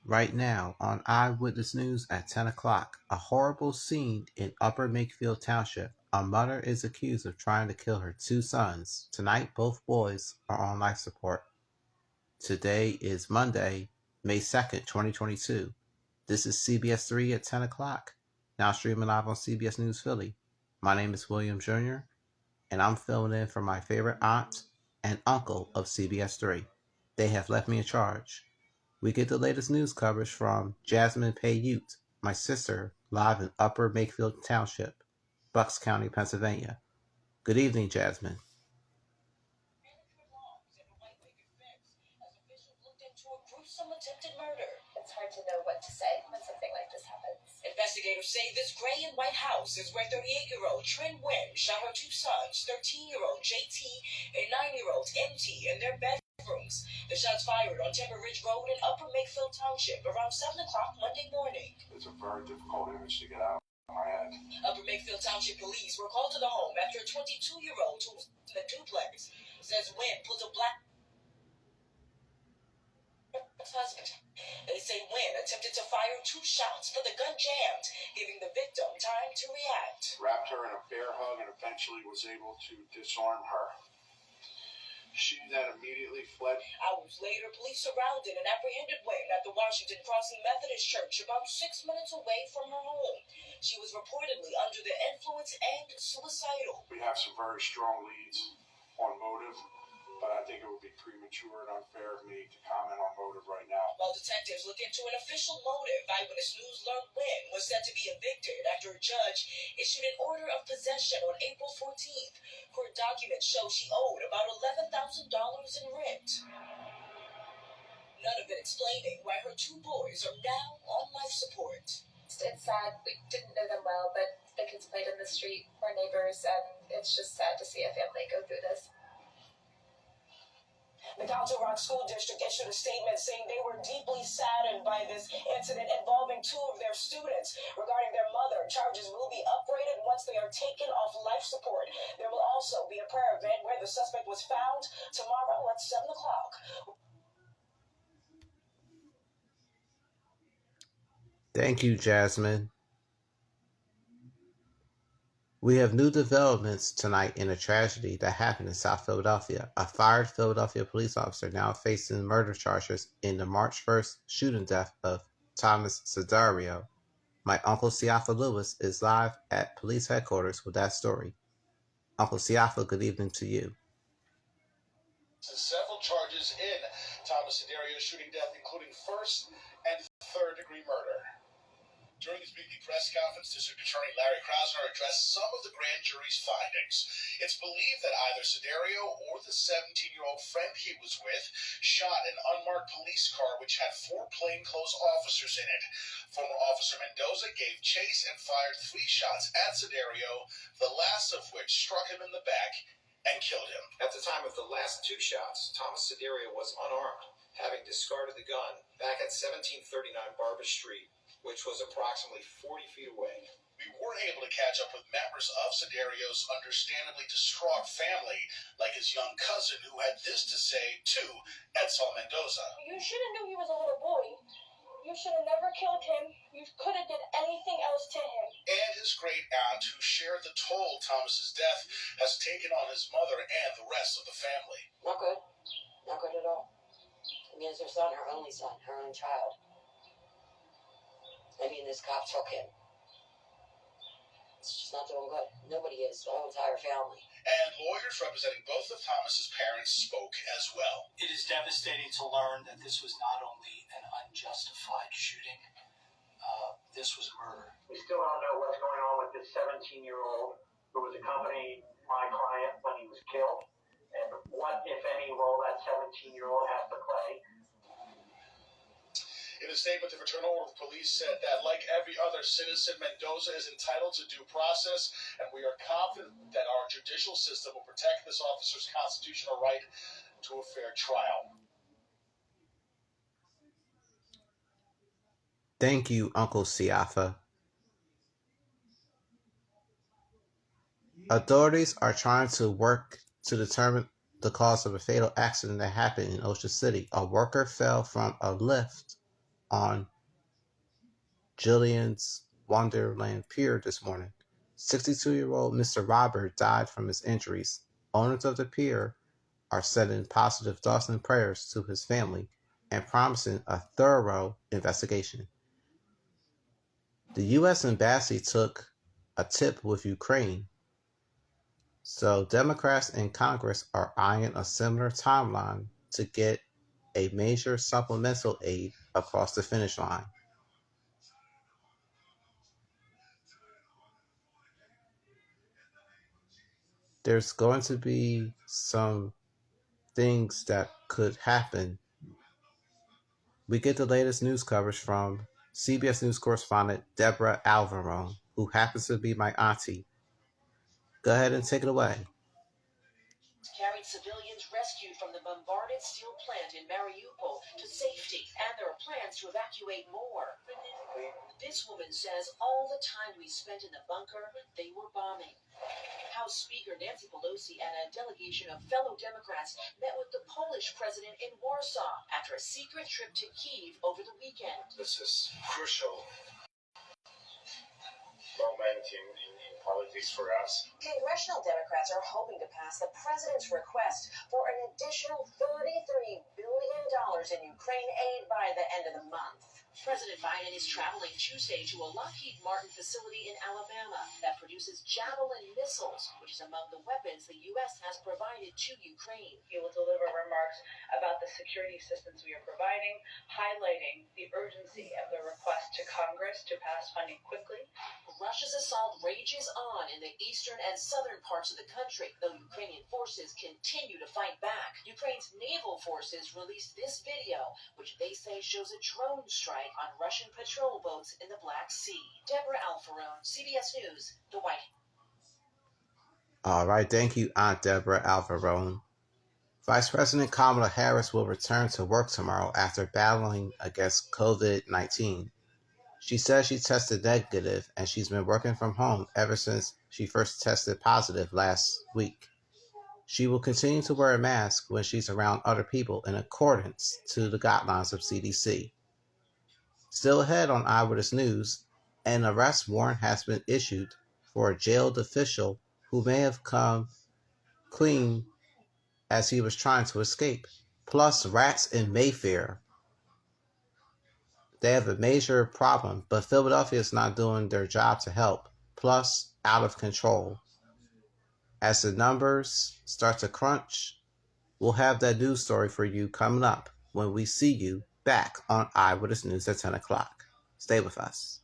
Right now on Eyewitness News at 10 o'clock, a horrible scene in Upper Makefield Township. A mother is accused of trying to kill her two sons. Tonight, both boys are on life support. Today is Monday, May 2nd, 2022. This is CBS 3 at 10 o'clock, now streaming live on CBS News Philly. My name is William Jr., and I'm filling in for my favorite aunt and uncle of CBS 3. They have left me in charge. We get the latest news coverage from Jasmine Payute, my sister, live in Upper Makefield Township, Bucks County, Pennsylvania. Good evening, Jasmine. Gruesome attempted murder. It's hard to know what to say when something like this happens. Investigators say this gray and white house is where 38-year-old Trinh Nguyen shot her two sons, 13-year-old JT and 9-year-old MT, in their bedrooms. The shots fired on Timber Ridge Road in Upper Makefield Township around 7 o'clock Monday morning. It's a very difficult image to get out of my head. Upper Makefield Township police were called to the home after a 22-year-old who was in the duplex says Nguyen pulled a black husband. They say Nguyen attempted to fire two shots, but the gun jammed, giving the victim time to react. Wrapped her in a bear hug and eventually was able to disarm her. She then immediately fled. Hours later, police surrounded and apprehended Nguyen at the Washington Crossing Methodist Church about 6 minutes away from her home. She was reportedly under the influence and suicidal. We have some very strong leads on motive, but I think it would be premature and unfair of me to comment on motive right now. While detectives look into an official motive, Eyewitness News learned Nguyen was set to be evicted after a judge issued an order of possession on April 14th. Court documents show she owed about $11,000 in rent. None of it explaining why her two boys are now on life support. It's sad. We didn't know them well, but the kids played in the street, we're neighbors, and it's just sad to see a family go through this. The Council Rock School District issued a statement saying they were deeply saddened by this incident involving two of their students. Regarding their mother, charges will be upgraded once they are taken off life support. There will also be a prayer event where the suspect was found tomorrow at 7 o'clock. Thank you, Jasmine. We have new developments tonight in a tragedy that happened in South Philadelphia. A fired Philadelphia police officer now facing murder charges in the March 1st shooting death of Thomas Sedario. My Uncle Siafa Lewis is live at police headquarters with that story. Uncle Siafa, good evening to you. Several charges in Thomas Sedario's shooting death, including first and third-degree murder. During his weekly press conference, District Attorney Larry Krasner addressed some of the grand jury's findings. It's believed that either Sedario or the 17-year-old friend he was with shot an unmarked police car which had 4 plainclothes officers in it. Former Officer Mendoza gave chase and fired 3 shots at Sedario, the last of which struck him in the back and killed him. At the time of the last 2 shots, Thomas Sedario was unarmed, having discarded the gun back at 1739 Barber Street, which was approximately 40 feet away. We weren't able to catch up with members of Sedario's understandably distraught family, like his young cousin who had this to say to Edsel Mendoza. You should have knew he was a little boy. You should have never killed him. You could have did anything else to him. And his great aunt, who shared the toll Thomas's death has taken on his mother and the rest of the family. Not good. Not good at all. I mean, it's her son, her only son, her own child. I mean, this cop took him. It's just not doing good. Nobody is. The whole entire family. And lawyers representing both of Thomas's parents spoke as well. It is devastating to learn that this was not only an unjustified shooting, this was murder. We still don't know what's going on with this 17-year-old who was accompanying my client when he was killed, and what, if any, role that 17-year-old has to play. In a statement, the Fraternal Order of Police said that, like every other citizen, Mendoza is entitled to due process, and we are confident that our judicial system will protect this officer's constitutional right to a fair trial. Thank you, Uncle Siafa. Authorities are trying to work to determine the cause of a fatal accident that happened in Ocean City. A worker fell from a lift on Jillian's Wonderland Pier this morning. 62-year-old Mr. Robert died from his injuries. Owners of the pier are sending positive thoughts and prayers to his family and promising a thorough investigation. The U.S. Embassy took a tip with Ukraine, so Democrats in Congress are eyeing a similar timeline to get a major supplemental aid across the finish line. There's going to be some things that could happen. We get the latest news coverage from CBS News correspondent Deborah Alvarone, who happens to be my auntie. Go ahead and take it away. Carried civilians rescued from the bombarded steel plant in Mariupol to safety, and there are plans to evacuate more. This woman says all the time we spent in the bunker, they were bombing. House Speaker Nancy Pelosi and a delegation of fellow Democrats met with the Polish president in Warsaw after a secret trip to Kyiv over the weekend. This is crucial moment in politics for us. Congressional Democrats are hoping to pass the president's request for an additional $33 billion in Ukraine aid by the end of the month. President Biden is traveling Tuesday to a Lockheed Martin facility in Alabama that produces Javelin missiles, which is among the weapons the U.S. has provided to Ukraine. He will deliver remarks about the security assistance we are providing, highlighting the urgency of the request to Congress to pass funding quickly. Russia's assault rages on in the eastern and southern parts of the country, though Ukrainian forces continue to fight back. Ukraine's naval forces released this video, which they say shows a drone strike on Russian patrol boats in the Black Sea. Deborah Alvarone, CBS News, the White House. All right, thank you, Aunt Deborah Alvarone. Vice President Kamala Harris will return to work tomorrow after battling against COVID-19. She says she tested negative and she's been working from home ever since she first tested positive last week. She will continue to wear a mask when she's around other people in accordance to the guidelines of CDC. Still ahead on Eyewitness News, an arrest warrant has been issued for a jailed official who may have come clean as he was trying to escape. Plus, rats in Mayfair. They have a major problem, but Philadelphia is not doing their job to help. Plus, out of control. As the numbers start to crunch, we'll have that news story for you coming up when we see you back on Eyewitness News at 10 o'clock. Stay with us.